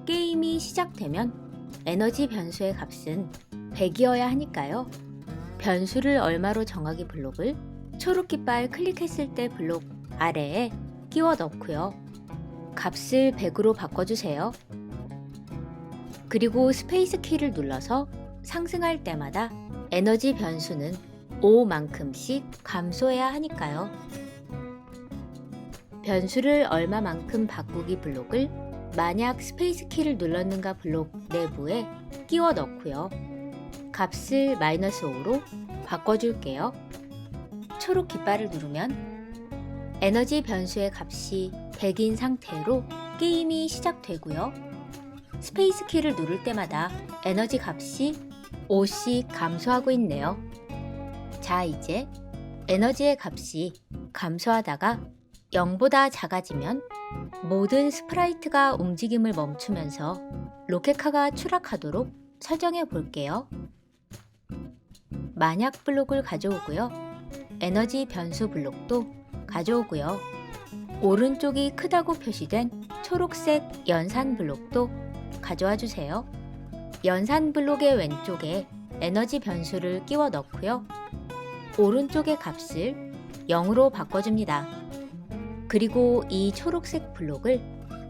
게임이 시작되면 에너지 변수의 값은 100이어야 하니까요. 변수를 얼마로 정하기 블록을 초록 깃발 클릭했을 때 블록 아래에 끼워 넣고요. 값을 100으로 바꿔주세요. 그리고 스페이스 키를 눌러서 상승할 때마다 에너지 변수는 5만큼씩 감소해야 하니까요. 변수를 얼마만큼 바꾸기 블록을 만약 스페이스 키를 눌렀는가 블록 내부에 끼워 넣고요. 값을 -5로 바꿔줄게요. 초록 깃발을 누르면 에너지 변수의 값이 100인 상태로 게임이 시작되고요. 스페이스 키를 누를 때마다 에너지 값이 5씩 감소하고 있네요. 자, 이제 에너지의 값이 감소하다가 0보다 작아지면 모든 스프라이트가 움직임을 멈추면서 로켓카가 추락하도록 설정해 볼게요. 만약 블록을 가져오고요. 에너지 변수 블록도 가져오고요. 오른쪽이 크다고 표시된 초록색 연산 블록도 가져와 주세요. 연산 블록의 왼쪽에 에너지 변수를 끼워 넣고요. 오른쪽의 값을 0으로 바꿔줍니다. 그리고 이 초록색 블록을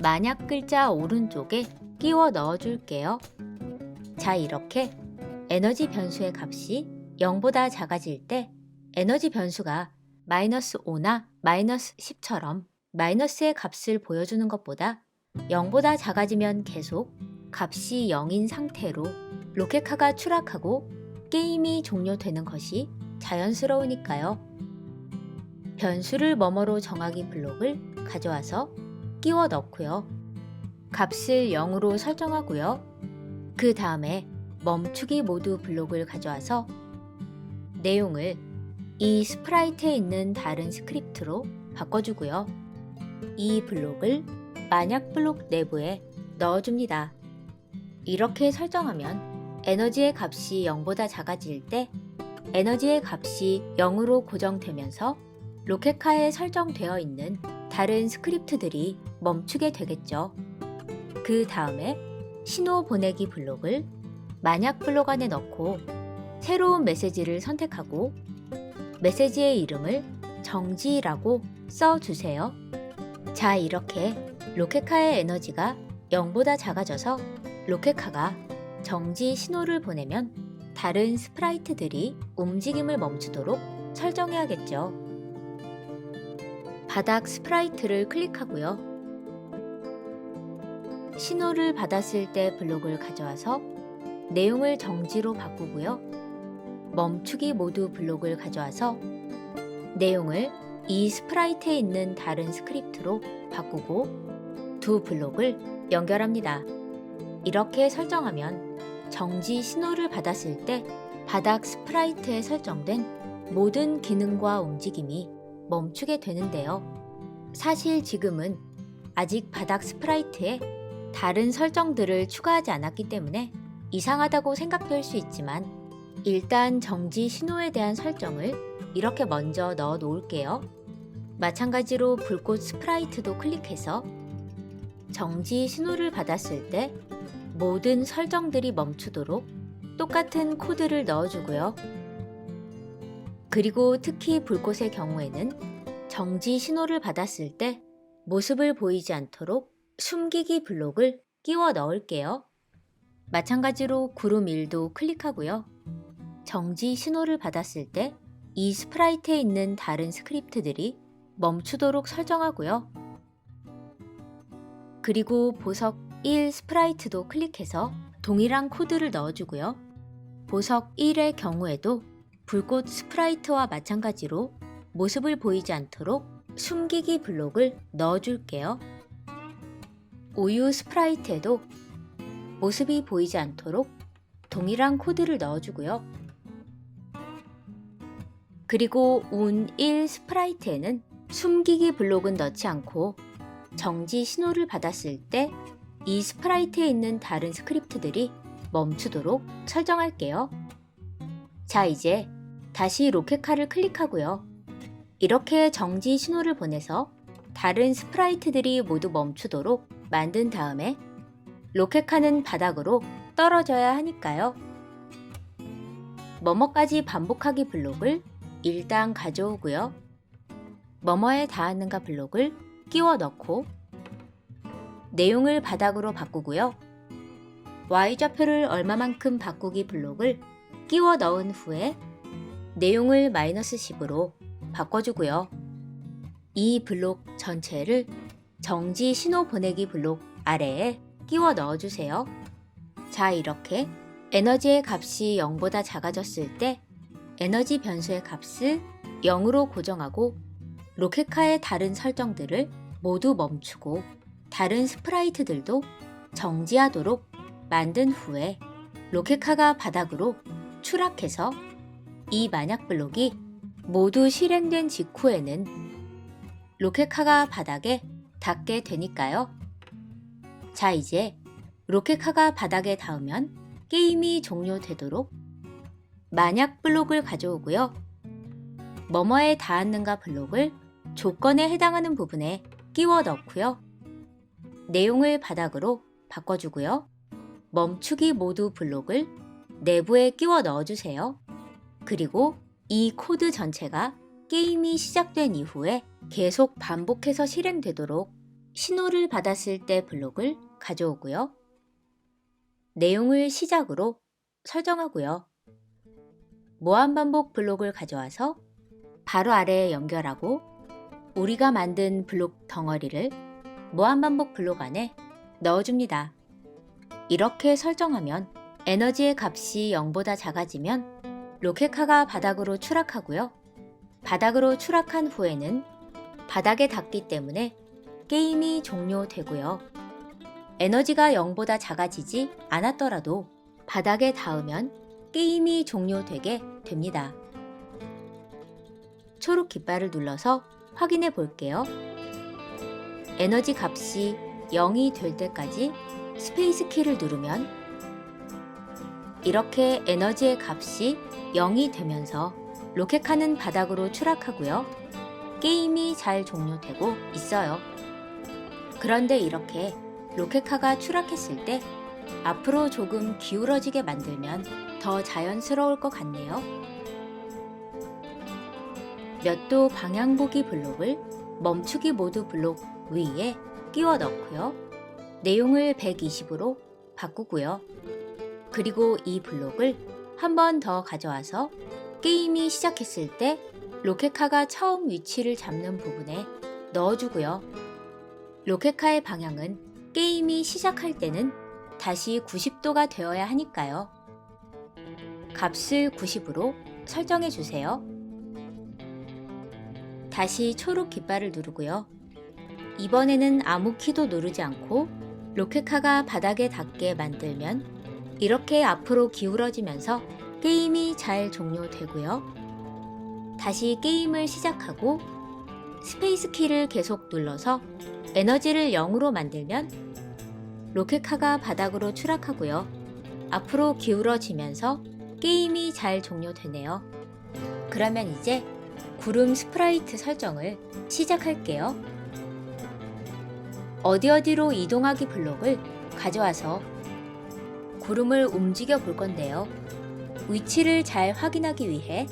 만약 글자 오른쪽에 끼워 넣어줄게요. 자, 이렇게 에너지 변수의 값이 0보다 작아질 때 에너지 변수가 -5나 -10처럼 마이너스의 값을 보여주는 것보다 0보다 작아지면 계속 값이 0인 상태로 로켓카가 추락하고 게임이 종료되는 것이 자연스러우니까요. 변수를 뭐뭐로 정하기 블록을 가져와서 끼워 넣고요. 값을 0으로 설정하고요. 그 다음에 멈추기 모드 블록을 가져와서 내용을 이 스프라이트에 있는 다른 스크립트로 바꿔주고요. 이 블록을 만약 블록 내부에 넣어줍니다. 이렇게 설정하면 에너지의 값이 0보다 작아질 때 에너지의 값이 0으로 고정되면서 로켓카에 설정되어 있는 다른 스크립트들이 멈추게 되겠죠. 그 다음에 신호 보내기 블록을 만약 블록 안에 넣고 새로운 메시지를 선택하고 메시지의 이름을 정지라고 써주세요. 자, 이렇게 로켓카의 에너지가 0보다 작아져서 로켓카가 정지 신호를 보내면 다른 스프라이트들이 움직임을 멈추도록 설정해야겠죠. 바닥 스프라이트를 클릭하고요. 신호를 받았을 때 블록을 가져와서 내용을 정지로 바꾸고요. 멈추기 모드 블록을 가져와서 내용을 이 스프라이트에 있는 다른 스크립트로 바꾸고 두 블록을 연결합니다. 이렇게 설정하면 정지 신호를 받았을 때 바닥 스프라이트에 설정된 모든 기능과 움직임이 멈추게 되는데요. 사실 지금은 아직 바닥 스프라이트에 다른 설정들을 추가하지 않았기 때문에 이상하다고 생각될 수 있지만 일단 정지 신호에 대한 설정을 이렇게 먼저 넣어 놓을게요. 마찬가지로 불꽃 스프라이트도 클릭해서 정지 신호를 받았을 때 모든 설정들이 멈추도록 똑같은 코드를 넣어주고요. 그리고 특히 불꽃의 경우에는 정지 신호를 받았을 때 모습을 보이지 않도록 숨기기 블록을 끼워 넣을게요. 마찬가지로 구름 1도 클릭하고요. 정지 신호를 받았을 때 이 스프라이트에 있는 다른 스크립트들이 멈추도록 설정하고요. 그리고 보석 1 스프라이트도 클릭해서 동일한 코드를 넣어주고요. 보석 1의 경우에도 불꽃 스프라이트와 마찬가지로 모습을 보이지 않도록 숨기기 블록을 넣어줄게요. 우유 스프라이트에도 모습이 보이지 않도록 동일한 코드를 넣어주고요. 그리고 운 1 스프라이트에는 숨기기 블록은 넣지 않고 정지 신호를 받았을 때 이 스프라이트에 있는 다른 스크립트들이 멈추도록 설정할게요. 자, 이제 다시 로켓카를 클릭하고요. 이렇게 정지 신호를 보내서 다른 스프라이트들이 모두 멈추도록 만든 다음에 로켓칸은 바닥으로 떨어져야 하니까요. 뭐뭐까지 반복하기 블록을 일단 가져오고요. 뭐뭐에 닿았는가 블록을 끼워 넣고 내용을 바닥으로 바꾸고요. Y좌표를 얼마만큼 바꾸기 블록을 끼워 넣은 후에 내용을 -10으로 바꿔주고요. 이 블록 전체를 정지 신호 보내기 블록 아래에 끼워 넣어주세요. 자, 이렇게 에너지의 값이 0보다 작아졌을 때 에너지 변수의 값을 0으로 고정하고 로켓카의 다른 설정들을 모두 멈추고 다른 스프라이트들도 정지하도록 만든 후에 로켓카가 바닥으로 추락해서 이 만약 블록이 모두 실행된 직후에는 로켓카가 바닥에 닿게 되니까요. 자, 이제 로켓카가 바닥에 닿으면 게임이 종료되도록 만약 블록을 가져오고요. 뭐뭐에 닿았는가 블록을 조건에 해당하는 부분에 끼워 넣고요. 내용을 바닥으로 바꿔주고요. 멈추기 모두 블록을 내부에 끼워 넣어주세요. 그리고 이 코드 전체가 게임이 시작된 이후에 계속 반복해서 실행되도록 신호를 받았을 때 블록을 가져오고요. 내용을 시작으로 설정하고요. 무한반복 블록을 가져와서 바로 아래에 연결하고 우리가 만든 블록 덩어리를 무한반복 블록 안에 넣어줍니다. 이렇게 설정하면 에너지의 값이 0보다 작아지면 로켓카가 바닥으로 추락하고요. 바닥으로 추락한 후에는 바닥에 닿기 때문에 게임이 종료되고요. 에너지가 0보다 작아지지 않았더라도 바닥에 닿으면 게임이 종료되게 됩니다. 초록 깃발을 눌러서 확인해 볼게요. 에너지 값이 0이 될 때까지 스페이스 키를 누르면 이렇게 에너지의 값이 0이 되면서 로켓카는 바닥으로 추락하고요. 게임이 잘 종료되고 있어요. 그런데 이렇게 로켓카가 추락했을 때 앞으로 조금 기울어지게 만들면 더 자연스러울 것 같네요. 몇 도 방향 보기 블록을 멈추기 모드 블록 위에 끼워 넣고요. 내용을 120으로 바꾸고요. 그리고 이 블록을 한 번 더 가져와서 게임이 시작했을 때 로켓카가 처음 위치를 잡는 부분에 넣어주고요. 로켓카의 방향은 게임이 시작할 때는 다시 90도가 되어야 하니까요. 값을 90으로 설정해 주세요. 다시 초록 깃발을 누르고요. 이번에는 아무 키도 누르지 않고 로켓카가 바닥에 닿게 만들면 이렇게 앞으로 기울어지면서 게임이 잘 종료되고요. 다시 게임을 시작하고 스페이스 키를 계속 눌러서 에너지를 0으로 만들면 로켓카가 바닥으로 추락하고요. 앞으로 기울어지면서 게임이 잘 종료되네요. 그러면 이제 구름 스프라이트 설정을 시작할게요. 어디로 이동하기 블록을 가져와서 구름을 움직여 볼 건데요. 위치를 잘 확인하기 위해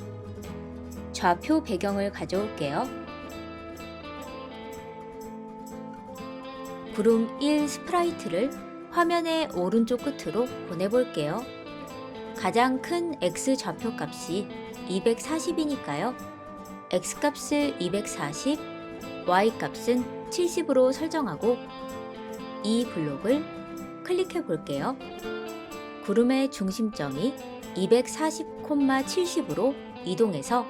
좌표 배경을 가져올게요. 구름 1 스프라이트를 화면의 오른쪽 끝으로 보내볼게요. 가장 큰 X 좌표 값이 240이니까요. X 값을 240, Y 값은 70으로 설정하고 이 블록을 클릭해 볼게요. 구름의 중심점이 240,70으로 이동해서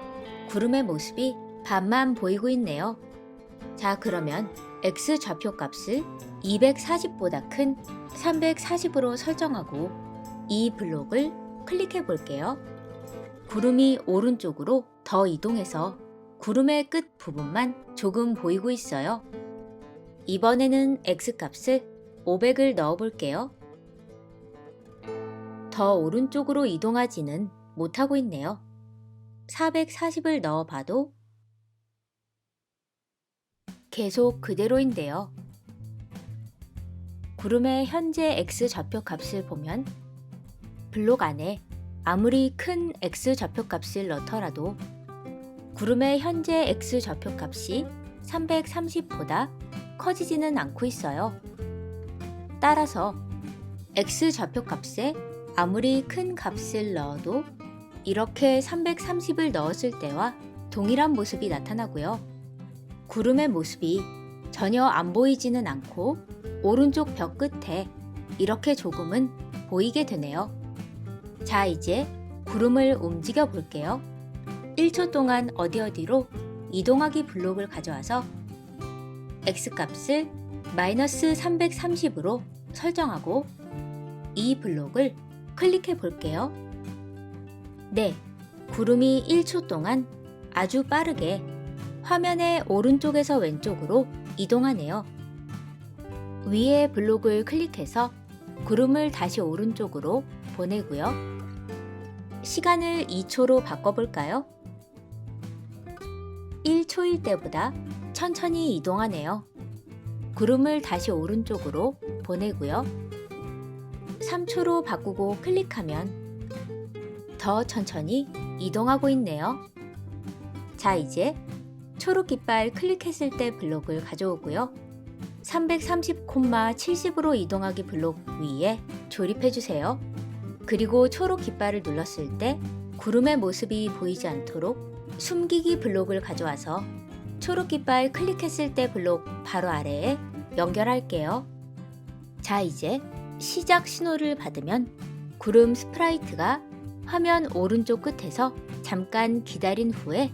구름의 모습이 반만 보이고 있네요. 자, 그러면 X 좌표 값을 240보다 큰 340으로 설정하고 이 블록을 클릭해 볼게요. 구름이 오른쪽으로 더 이동해서 구름의 끝 부분만 조금 보이고 있어요. 이번에는 X 값을 500을 넣어 볼게요. 더 오른쪽으로 이동하지는 못하고 있네요. 440을 넣어 봐도 계속 그대로인데요. 구름의 현재 x 좌표값을 보면 블록 안에 아무리 큰 x 좌표값을 넣더라도 구름의 현재 x 좌표값이 330보다 커지지는 않고 있어요. 따라서 x 좌표값에 아무리 큰 값을 넣어도 이렇게 330을 넣었을 때와 동일한 모습이 나타나고요. 구름의 모습이 전혀 안 보이지는 않고 오른쪽 벽 끝에 이렇게 조금은 보이게 되네요. 자, 이제 구름을 움직여 볼게요. 1초 동안 어디로 이동하기 블록을 가져와서 x값을 마이너스 330으로 설정하고 이 블록을 클릭해 볼게요. 네, 구름이 1초 동안 아주 빠르게 화면의 오른쪽에서 왼쪽으로 이동하네요. 위에 블록을 클릭해서 구름을 다시 오른쪽으로 보내고요. 시간을 2초로 바꿔볼까요? 1초일 때보다 천천히 이동하네요. 구름을 다시 오른쪽으로 보내고요. 3초로 바꾸고 클릭하면 더 천천히 이동하고 있네요. 자, 이제 초록 깃발 클릭했을 때 블록을 가져오고요. 330,70으로 이동하기 블록 위에 조립해주세요. 그리고 초록 깃발을 눌렀을 때 구름의 모습이 보이지 않도록 숨기기 블록을 가져와서 초록 깃발 클릭했을 때 블록 바로 아래에 연결할게요. 자, 이제 시작 신호를 받으면 구름 스프라이트가 화면 오른쪽 끝에서 잠깐 기다린 후에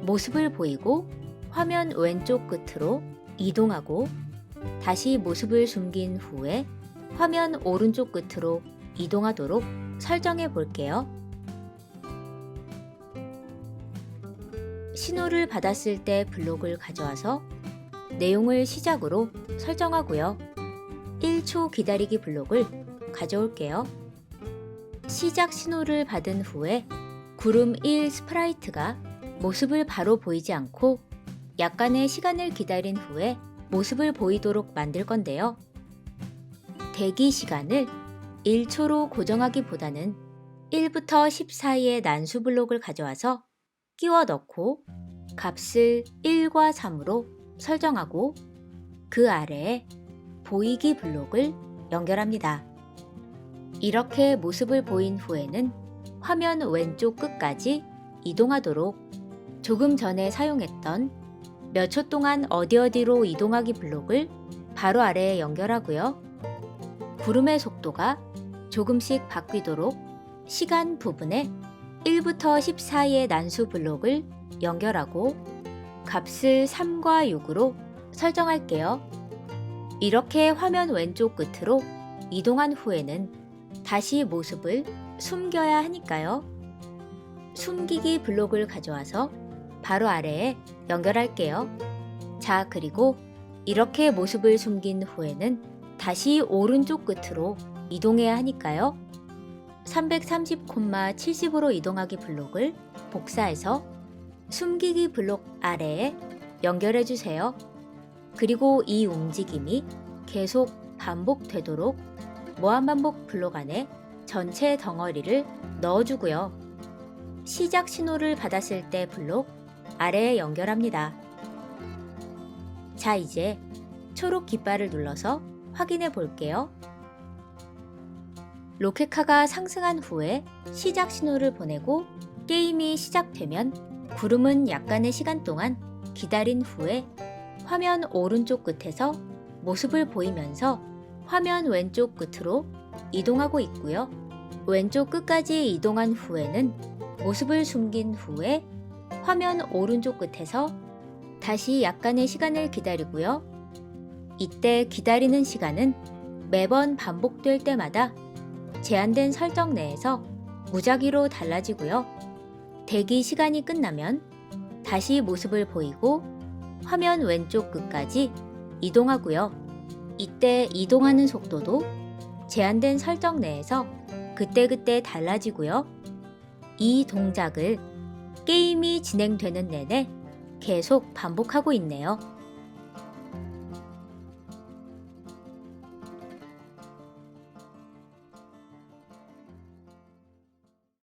모습을 보이고 화면 왼쪽 끝으로 이동하고 다시 모습을 숨긴 후에 화면 오른쪽 끝으로 이동하도록 설정해 볼게요. 신호를 받았을 때 블록을 가져와서 내용을 시작으로 설정하고요. 1초 기다리기 블록을 가져올게요. 시작 신호를 받은 후에 구름 1 스프라이트가 모습을 바로 보이지 않고 약간의 시간을 기다린 후에 모습을 보이도록 만들 건데요. 대기 시간을 1초로 고정하기보다는 1부터 10 사이의 난수 블록을 가져와서 끼워 넣고 값을 1과 3으로 설정하고 그 아래에 보이기 블록을 연결합니다. 이렇게 모습을 보인 후에는 화면 왼쪽 끝까지 이동하도록 조금 전에 사용했던 몇 초 동안 어디로 이동하기 블록을 바로 아래에 연결하고요. 구름의 속도가 조금씩 바뀌도록 시간 부분에 1부터 10 사이의 난수 블록을 연결하고 값을 3과 6으로 설정할게요. 이렇게 화면 왼쪽 끝으로 이동한 후에는 다시 모습을 숨겨야 하니까요. 숨기기 블록을 가져와서 바로 아래에 연결할게요. 자, 그리고 이렇게 모습을 숨긴 후에는 다시 오른쪽 끝으로 이동해야 하니까요. 330,70으로 이동하기 블록을 복사해서 숨기기 블록 아래에 연결해 주세요. 그리고 이 움직임이 계속 반복되도록 무한반복 블록 안에 전체 덩어리를 넣어주고요. 시작 신호를 받았을 때 블록 아래에 연결합니다. 자, 이제 초록 깃발을 눌러서 확인해 볼게요. 로켓카가 상승한 후에 시작 신호를 보내고 게임이 시작되면 구름은 약간의 시간 동안 기다린 후에 화면 오른쪽 끝에서 모습을 보이면서 화면 왼쪽 끝으로 이동하고 있고요. 왼쪽 끝까지 이동한 후에는 모습을 숨긴 후에 화면 오른쪽 끝에서 다시 약간의 시간을 기다리고요. 이때 기다리는 시간은 매번 반복될 때마다 제한된 설정 내에서 무작위로 달라지고요. 대기 시간이 끝나면 다시 모습을 보이고 화면 왼쪽 끝까지 이동하고요. 이때 이동하는 속도도 제한된 설정 내에서 그때그때 달라지고요. 이 동작을 게임이 진행되는 내내 계속 반복하고 있네요.